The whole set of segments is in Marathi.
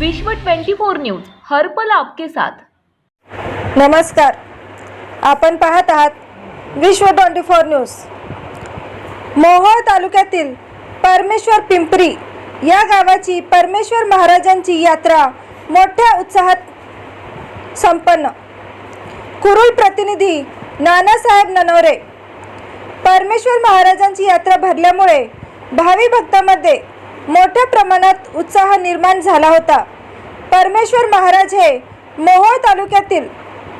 विश्व 24 न्यूज हर पल आपके साथ। नमस्कार, आपण पाहत आहात विश्व 24 न्यूज। मोहोळ तालुक्यातील परमेश्वर पिंपरी या गावाची परमेश्वर महाराजांची यात्रा मोठ्या उत्साहात संपन्न। कुरुल प्रतिनिधी नानासाहेब ननवरे। परमेश्वर महाराजांची यात्रा भरल्यामुळे भावी भक्तांमध्ये मोठ्या प्रमाणात उत्साह निर्माण झाला होता। परमेश्वर महाराज हे मोहोळ तालुक्यातील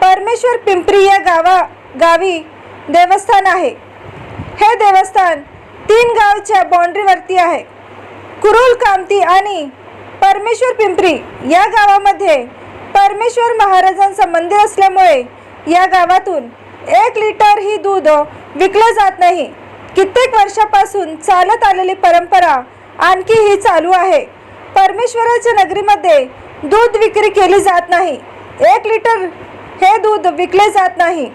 परमेश्वर पिंपरी या गावी देवस्थान आहे। हे देवस्थान 3 गावच्या बाउंड्रीवरती आहे। कुरुल, कामती आणि परमेश्वर पिंपरी या गावामध्ये परमेश्वर महाराजांचे मंदिर असल्यामुळे या गावातून 1 लिटर ही दूध विकले जात नाही। कित्येक वर्षापासून चालत आलेली परंपरा आणखी ही चालू आहे। परमेश्वराच्या नगरीमध्ये दूध विक्री केली जात नाही। 1 लिटर हे दूध विकले जात नाही।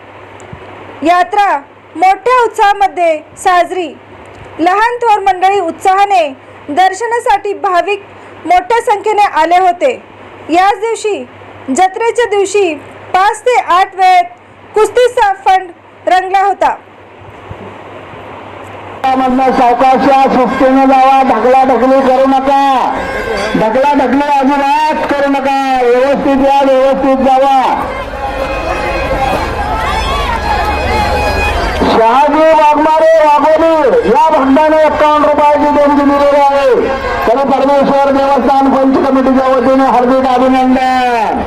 यात्रा मोठ्या उत्साहामध्ये साजरी। लहान थोर मंडळी उत्साहाने दर्शनासाठी भाविक मोठ्या संख्येने आले होते। याच दिवशी जत्रेच्या दिवशी 5 ते 8 वेळेत कुस्तीचा फंड रंगला होता। सावकाशा शिस्तीने जावा, ढकलाढकली करू नका, ढकलाढकली अजिबात करू नका, व्यवस्थित या, व्यवस्थित जावा। शहाजी वाघमारे वाघोली या भक्ताने 51 रुपयाची देणगी दिलेली आहे। तरी परमेश्वर देवस्थान पंच कमिटीच्या वतीने हार्दिक अभिनंदन।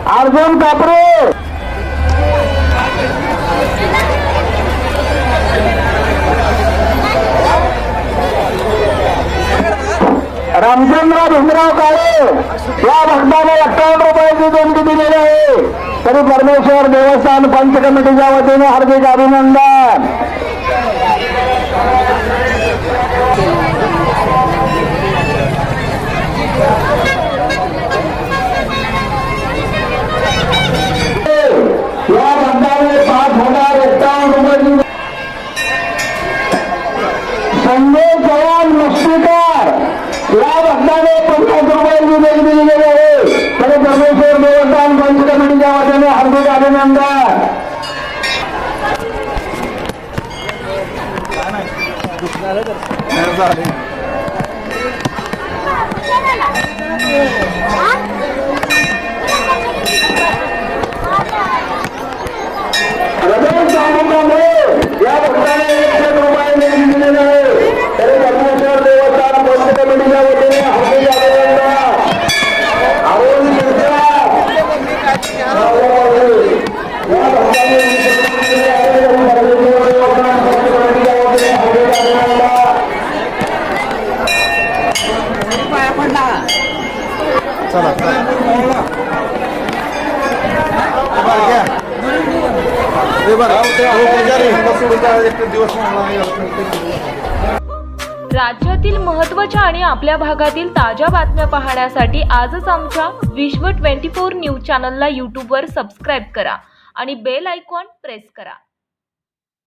अर्जुन कापरे, रामचंद्र भीमराव काळे या भक्ताने 51 रुपयाची देणगी दिलेली आहे। तरी परमेश्वर देवस्थान पंच कमिटीच्या वतीने हार्दिक अभिनंदन। या भक्ताने 5,051 रुपये। संजय जवान मुष्टीकर या भक्ताने 50 रुपयाची देणगी दिलेली आहे। तरी परमेश्वर देवस्थान पंच कमिटीच्या वतीने हार्दिक अभिनंदन। या भक्ताने 100 रुपये देणगी दिलेली आहे। तरी परमेश्वर देवस्थान पंच कमिटीच्या वतीने हार्दिक अभिनंदन। अरुण मिश्रा या भक्ताने राज्यातील महत्त्वाच्या आणि आपल्या भागातील ताज्या बातम्या पाहण्यासाठी आजच आमच्या विश्व 24 न्यूज चॅनलला YouTube वर सबस्क्राइब करा आणि बेल आयकॉन प्रेस करा।